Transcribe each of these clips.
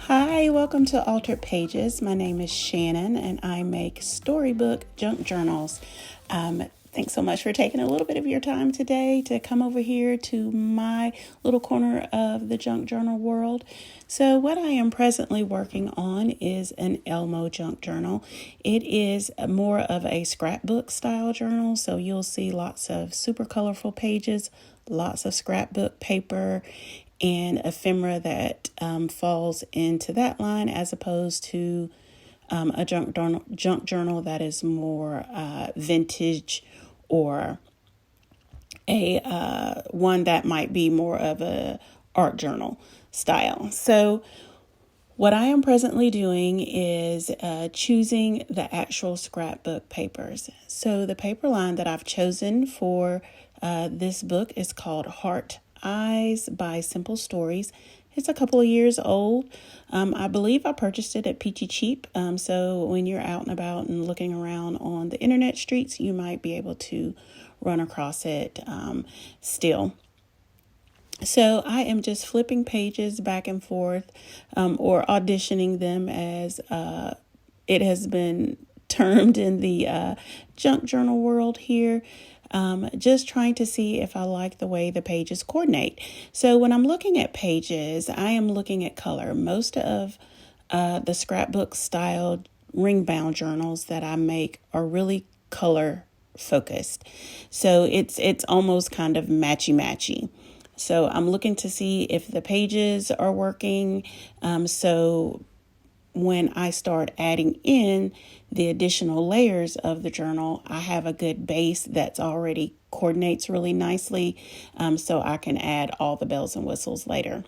Hi, welcome to Altered Pages. My name is Shannon and I make storybook junk journals. Thanks so much for taking a little bit of your time today to come over here to my little corner of the junk journal world. So what I am presently working on is an Elmo junk journal. It is more of a scrapbook style journal, so you'll see lots of super colorful pages, lots of scrapbook paper, and ephemera that falls into that line, as opposed to a junk journal that is more vintage, or a one that might be more of a art journal style. So what I am presently doing is choosing the actual scrapbook papers. So the paper line that I've chosen for this book is called Heart Eyes by Simple Stories. It's a couple of years old. I believe I purchased it at Peachy Cheap. So when you're out and about and looking around on the internet streets, you might be able to run across it still. So I am just flipping pages back and forth, or auditioning them, as it has been termed in the junk journal world here. Just trying to see if I like the way the pages coordinate. So when I'm looking at pages, I am looking at color. Most of the scrapbook style ring bound journals that I make are really color focused. So it's almost kind of matchy. So I'm looking to see if the pages are working. So when I start adding in the additional layers of the journal, I have a good base that's already coordinates really nicely, so I can add all the bells and whistles later.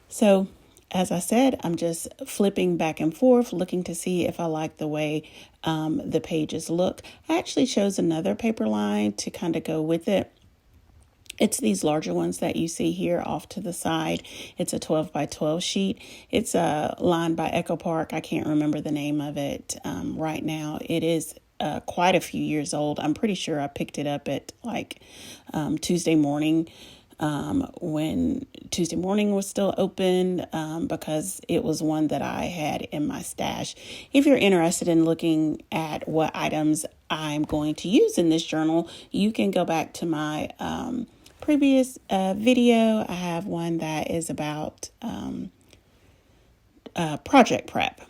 So as I said, I'm just flipping back and forth, looking to see if I like the way the pages look. I actually chose another paper line to kind of go with it. It's these larger ones that you see here off to the side. It's a 12 by 12 sheet. It's lined by Echo Park. I can't remember the name of it right now. It is quite a few years old. I'm pretty sure I picked it up at Tuesday morning, when Tuesday morning was still open, because it was one that I had in my stash. If you're interested in looking at what items I'm going to use in this journal, you can go back to my previous video. I have one that is about project prep.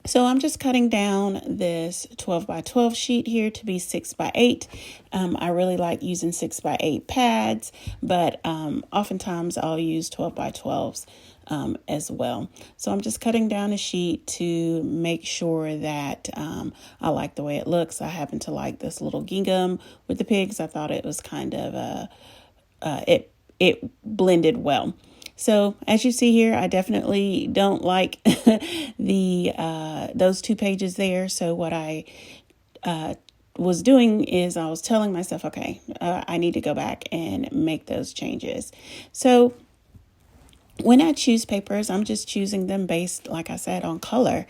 So I'm just cutting down this 12 by 12 sheet here to be 6 by 8. I really like using 6 by 8 pads, but oftentimes I'll use 12 by 12s as well. So I'm just cutting down a sheet to make sure that I like the way it looks. I happen to like this little gingham with the pigs. I thought it was kind of it blended well. So as you see here, I definitely don't like those two pages there. So what I was doing is I was telling myself, okay, I need to go back and make those changes. So when I choose papers, I'm just choosing them based, like I said, on color.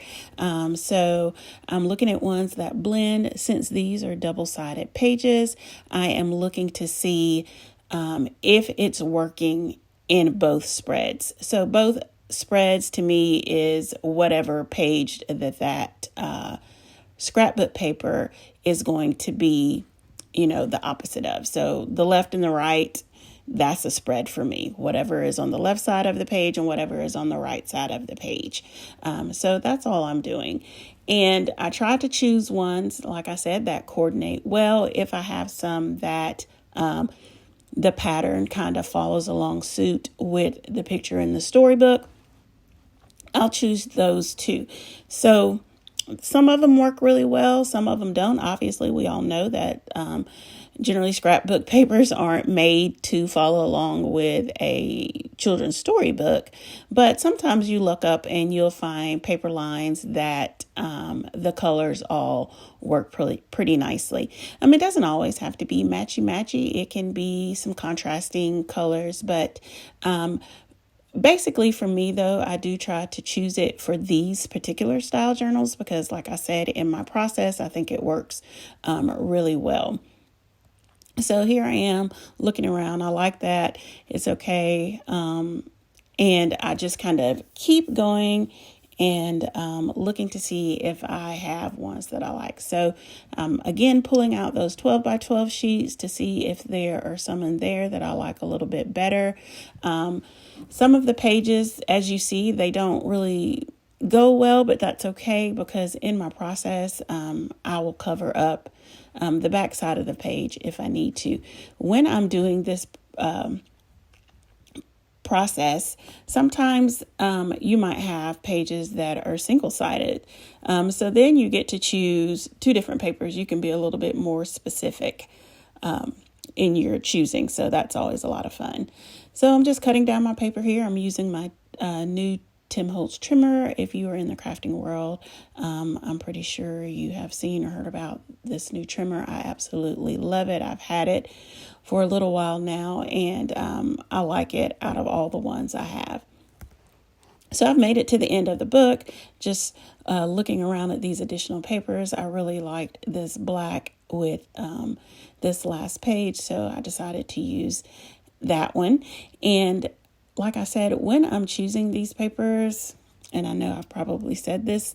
So I'm looking at ones that blend. Since these are double-sided pages, I am looking to see if it's working in both spreads. So both spreads to me is whatever page that scrapbook paper is going to be, the opposite of. So the left and the right, that's a spread for me. Whatever is on the left side of the page and whatever is on the right side of the page. So that's all I'm doing. And I try to choose ones, like I said, that coordinate well. If I have some that the pattern kind of follows along suit with the picture in the storybook, I'll choose those too. So some of them work really well. Some of them don't. Obviously, we all know that generally scrapbook papers aren't made to follow along with a children's storybook, but sometimes you look up and you'll find paper lines that the colors all work pretty nicely. It doesn't always have to be matchy. It can be some contrasting colors, but basically for me though, I do try to choose it for these particular style journals because like I said, in my process, I think it works really well. So here I am looking around. I like that. It's okay. And I just kind of keep going and looking to see if I have ones that I like. So again, pulling out those 12 by 12 sheets to see if there are some in there that I like a little bit better. Some of the pages, as you see, they don't really go well, but that's okay because in my process, I will cover up the back side of the page if I need to. When I'm doing this process, sometimes you might have pages that are single-sided. So then you get to choose two different papers. You can be a little bit more specific in your choosing. So that's always a lot of fun. So I'm just cutting down my paper here. I'm using my new Tim Holtz trimmer. If you are in the crafting world, I'm pretty sure you have seen or heard about this new trimmer. I absolutely love it. I've had it for a little while now, and I like it out of all the ones I have. So I've made it to the end of the book, just looking around at these additional papers. I really liked this black with this last page, so I decided to use that one. And like I said, when I'm choosing these papers, and I know I've probably said this,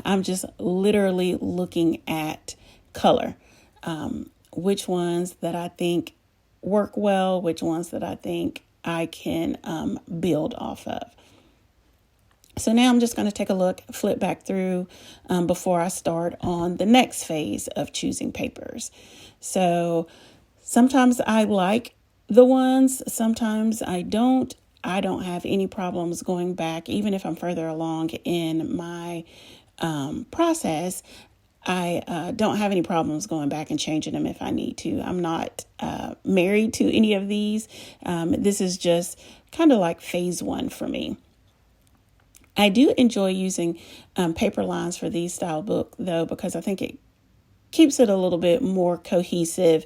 I'm just literally looking at color. Which ones that I think work well, which ones that I think I can build off of. So now I'm just going to take a look, flip back through before I start on the next phase of choosing papers. So sometimes I like the ones, sometimes I don't. I don't have any problems going back, even if I'm further along in my process. I don't have any problems going back and changing them if I need to. I'm not married to any of these. This is just kind of like phase one for me. I do enjoy using paper lines for these style book, though, because I think it keeps it a little bit more cohesive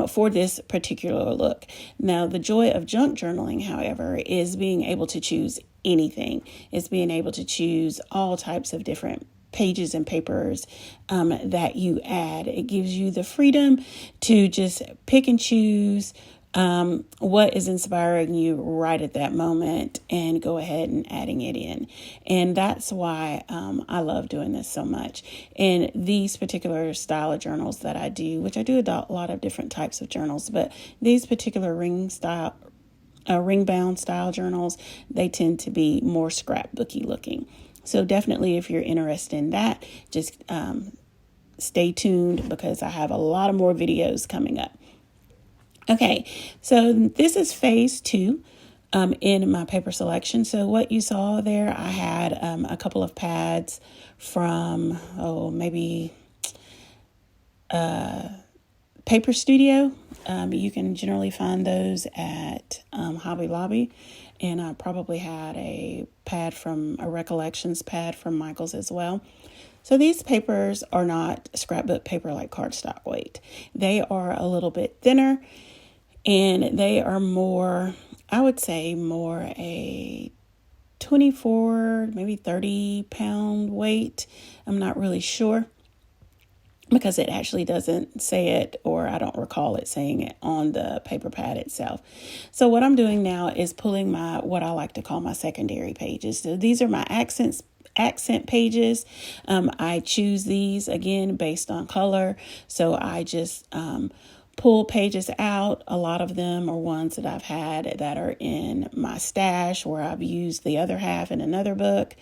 for this particular look. Now, the joy of junk journaling, however, is being able to choose anything. It's being able to choose all types of different pages and papers that you add. It gives you the freedom to just pick and choose what is inspiring you right at that moment and go ahead and adding it in. And that's why I love doing this so much. And these particular style of journals that I do, which I do a lot of different types of journals, but these particular ring bound style journals, they tend to be more scrapbooky looking. So definitely if you're interested in that, just stay tuned because I have a lot of more videos coming up. Okay, so this is phase two in my paper selection. So what you saw there, I had a couple of pads from, maybe Paper Studio. You can generally find those at Hobby Lobby. And I probably had a Recollections pad from Michael's as well. So these papers are not scrapbook paper like cardstock weight. They are a little bit thinner and they are more, I would say more a 24, maybe 30 pound weight. I'm not really sure because it actually doesn't say it, or I don't recall it saying it on the paper pad itself. So what I'm doing now is pulling what I like to call my secondary pages. So these are my accent pages. I choose these again based on color. So I just pull pages out. A lot of them are ones that I've had that are in my stash where I've used the other half in another book.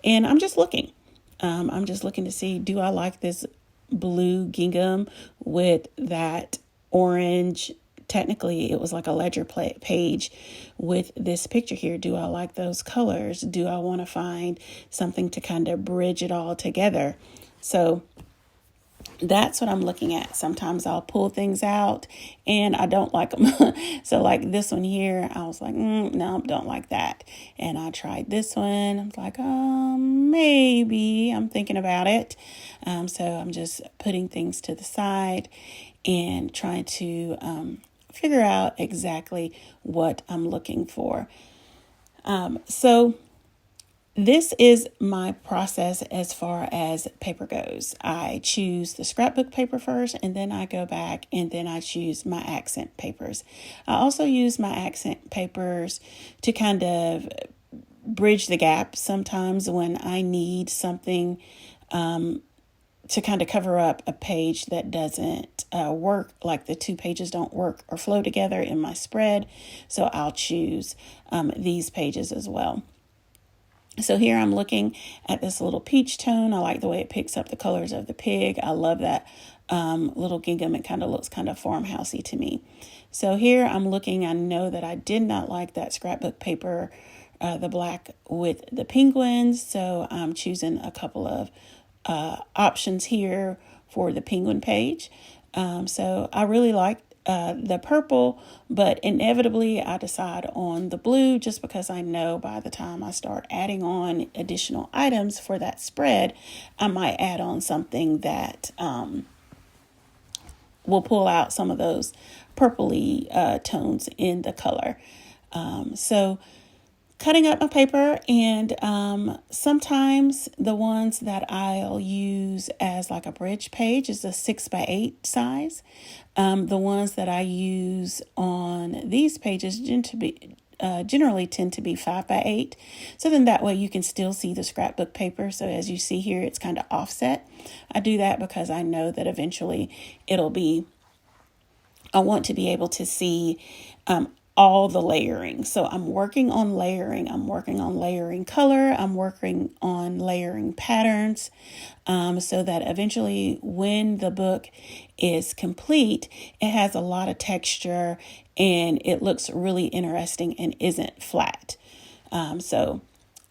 And I'm just looking. I'm just looking to see, do I like this blue gingham with that orange? Technically, it was like a ledger page with this picture here. Do I like those colors? Do I want to find something to kind of bridge it all together? So that's what I'm looking at. Sometimes I'll pull things out and I don't like them. So like this one here, I was like, no, don't like that. And I tried this one. I was like, maybe I'm thinking about it. So I'm just putting things to the side and trying to figure out exactly what I'm looking for. So this is my process as far as paper goes. I choose the scrapbook paper first, and then I go back and then I choose my accent papers. I also use my accent papers to kind of bridge the gap sometimes when I need something to kind of cover up a page that doesn't work, like the two pages don't work or flow together in my spread. So I'll choose these pages as well. So here I'm looking at this little peach tone. I like the way it picks up the colors of the pig. I love that little gingham. It kind of looks kind of farmhousey to me. So here I'm looking. I know that I did not like that scrapbook paper, the black with the penguins. So I'm choosing a couple of options here for the penguin page. So I really like the purple, but inevitably I decide on the blue just because I know by the time I start adding on additional items for that spread, I might add on something that will pull out some of those purpley tones in the color. So cutting up my paper, and sometimes the ones that I'll use as like a bridge page is a 6x8 size. The ones that I use on these pages generally tend to be 5x8. So then that way you can still see the scrapbook paper. So as you see here, it's kind of offset. I do that because I know that eventually I want to be able to see all the layering. So I'm working on layering. I'm working on layering color. I'm working on layering patterns so that eventually when the book is complete, it has a lot of texture and it looks really interesting and isn't flat. So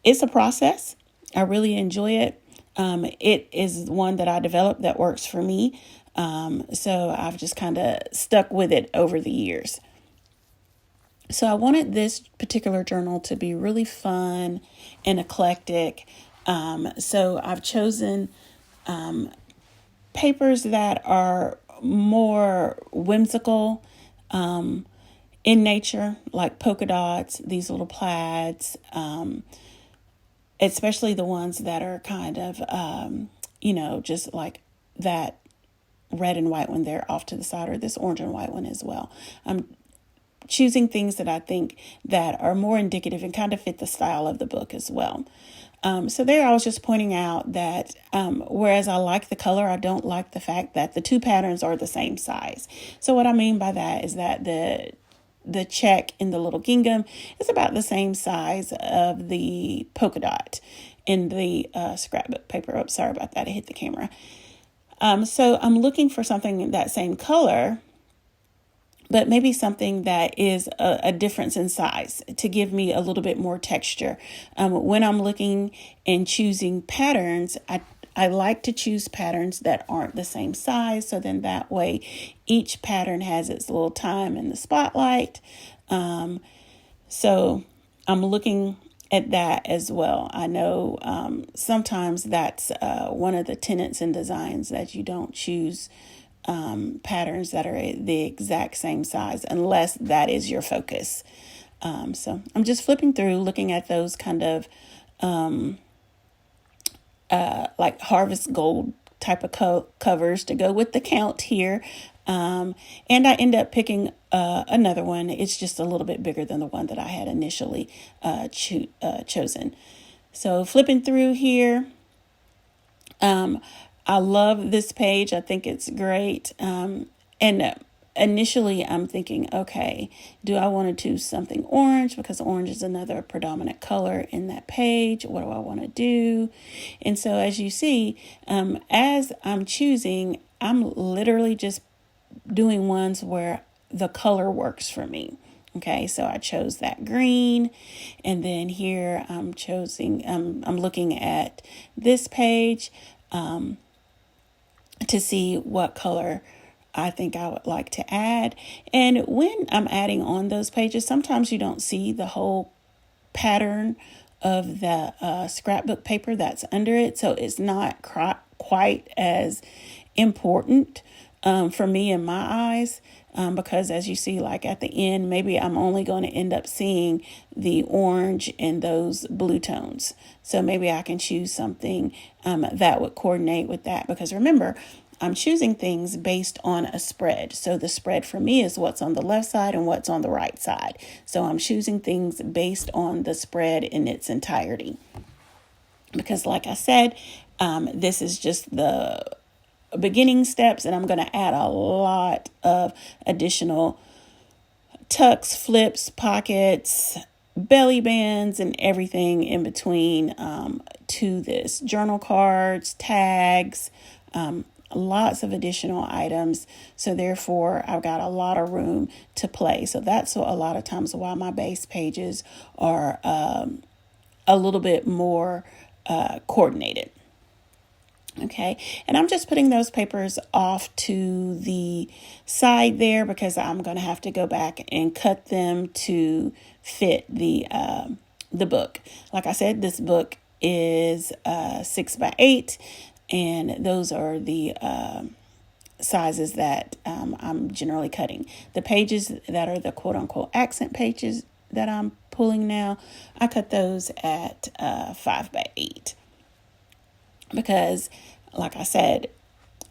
it's a process. I really enjoy it. It is one that I developed that works for me. So I've just kind of stuck with it over the years. So I wanted this particular journal to be really fun and eclectic. So I've chosen papers that are more whimsical in nature, like polka dots, these little plaids, especially the ones that are kind of, just like that red and white one there off to the side, or this orange and white one as well. Choosing things that I think that are more indicative and kind of fit the style of the book as well. So there I was just pointing out that whereas I like the color, I don't like the fact that the two patterns are the same size. So what I mean by that is that the check in the little gingham is about the same size of the polka dot in the scrapbook paper. Oh, sorry about that. I hit the camera. So I'm looking for something that same color, but maybe something that is a difference in size to give me a little bit more texture. When I'm looking and choosing patterns, I like to choose patterns that aren't the same size. So then that way each pattern has its little time in the spotlight. So I'm looking at that as well. I know sometimes that's one of the tenets in designs, that you don't choose patterns that are the exact same size unless that is your focus. So I'm just flipping through, looking at those kind of like harvest gold type of covers to go with the count here. And I end up picking another one. It's just a little bit bigger than the one that I had initially chosen. So flipping through here, I love this page. I think it's great. And initially I'm thinking, okay, do I want to choose something orange? Because orange is another predominant color in that page. What do I want to do? And so as you see, as I'm choosing, I'm literally just doing ones where the color works for me. Okay, so I chose that green, and then here I'm looking at this page. to see what color I think I would like to add. And when I'm adding on those pages, sometimes you don't see the whole pattern of the scrapbook paper that's under it. So it's not quite as important for me in my eyes. Because as you see, like at the end, maybe I'm only going to end up seeing the orange and those blue tones. So maybe I can choose something that would coordinate with that. Because remember, I'm choosing things based on a spread. So the spread for me is what's on the left side and what's on the right side. So I'm choosing things based on the spread in its entirety. Because like I said, this is just the beginning steps, and I'm going to add a lot of additional tucks, flips, pockets, belly bands, and everything in between to this. Journal cards, tags, lots of additional items. So therefore, I've got a lot of room to play. So that's a lot of times why my base pages are a little bit more coordinated. Okay, and I'm just putting those papers off to the side there because I'm going to have to go back and cut them to fit the book. Like I said, this book is 6x8, and those are the sizes that I'm generally cutting. The pages that are the quote unquote accent pages that I'm pulling now, I cut those at 5x8. Because, like I said,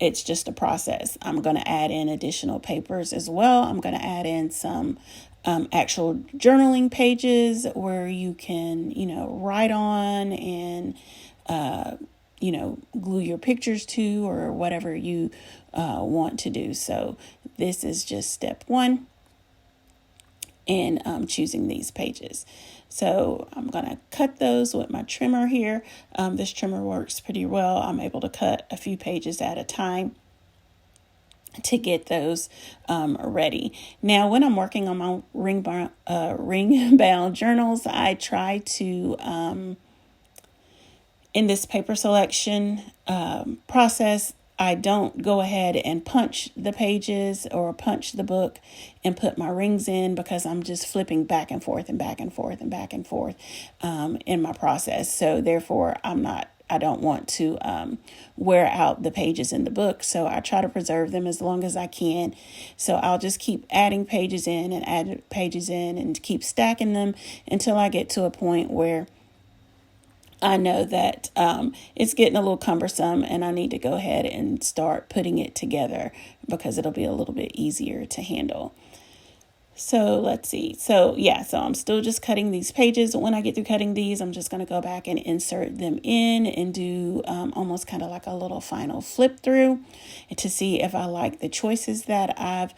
it's just a process. I'm going to add in additional papers as well. I'm going to add in some actual journaling pages where you can, write on and, glue your pictures to or whatever you want to do. So this is just step one in choosing these pages. So I'm going to cut those with my trimmer here. This trimmer works pretty well. I'm able to cut a few pages at a time to get those ready. Now, when I'm working on my ring bound journals, I try to, in this paper selection process, I don't go ahead and punch the pages or punch the book and put my rings in because I'm just flipping back and forth and back and forth and back and forth in my process. So therefore, I don't want to wear out the pages in the book. So I try to preserve them as long as I can. So I'll just keep adding pages in and add pages in and keep stacking them until I get to a point where I know that it's getting a little cumbersome and I need to go ahead and start putting it together because it'll be a little bit easier to handle. So let's see. So I'm still just cutting these pages. When I get through cutting these, I'm just going to go back and insert them in and do almost kind of like a little final flip through to see if I like the choices that I've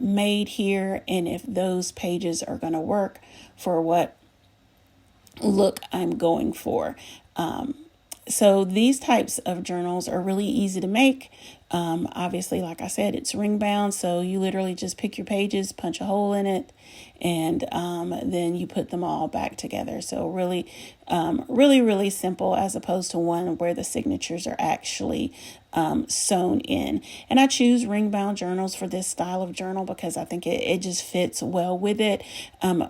made here and if those pages are going to work for what look I'm going for. So these types of journals are really easy to make. Obviously, like I said, it's ring bound. So you literally just pick your pages, punch a hole in it, and then you put them all back together. So really, really simple as opposed to one where the signatures are actually sewn in. And I choose ring bound journals for this style of journal because I think it just fits well with it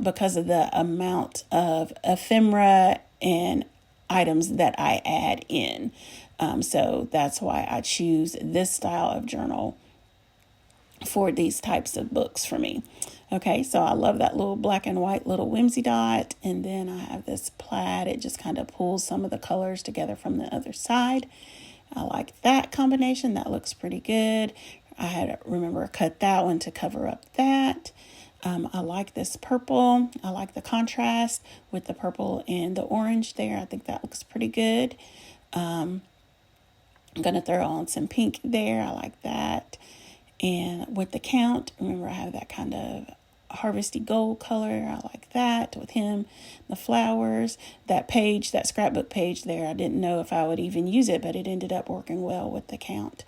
because of the amount of ephemera and items that I add in. So that's why I choose this style of journal for these types of books for me. Okay, so I love that little black and white little whimsy dot. And then I have this plaid. It just kind of pulls some of the colors together from the other side. I like that combination. That looks pretty good. I had remember cut that one to cover up that. I like this purple. I like the contrast with the purple and the orange there. I think that looks pretty good. I'm going to throw on some pink there. I like that. And with the count, remember I have that kind of harvesty gold color. I like that with him. The flowers, that page, that scrapbook page there. I didn't know if I would even use it, but it ended up working well with the count.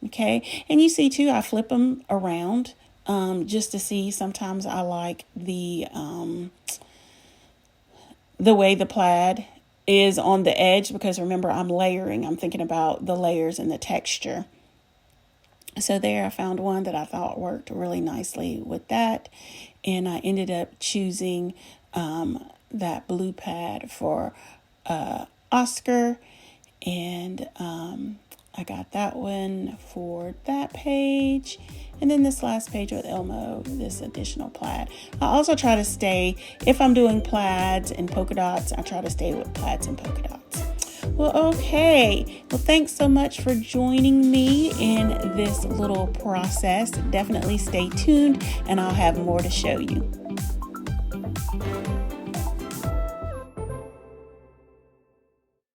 Okay. And you see too, I flip them around. Just to see, sometimes I like the way the plaid is on the edge because remember I'm layering. I'm thinking about the layers and the texture. So there I found one that I thought worked really nicely with that. And I ended up choosing that blue pad for Oscar. And I got that one for that page. And then this last page with Elmo, this additional plaid. I also try to stay, if I'm doing plaids and polka dots, I try to stay with plaids and polka dots. Well, okay. Well, thanks so much for joining me in this little process. Definitely stay tuned and I'll have more to show you.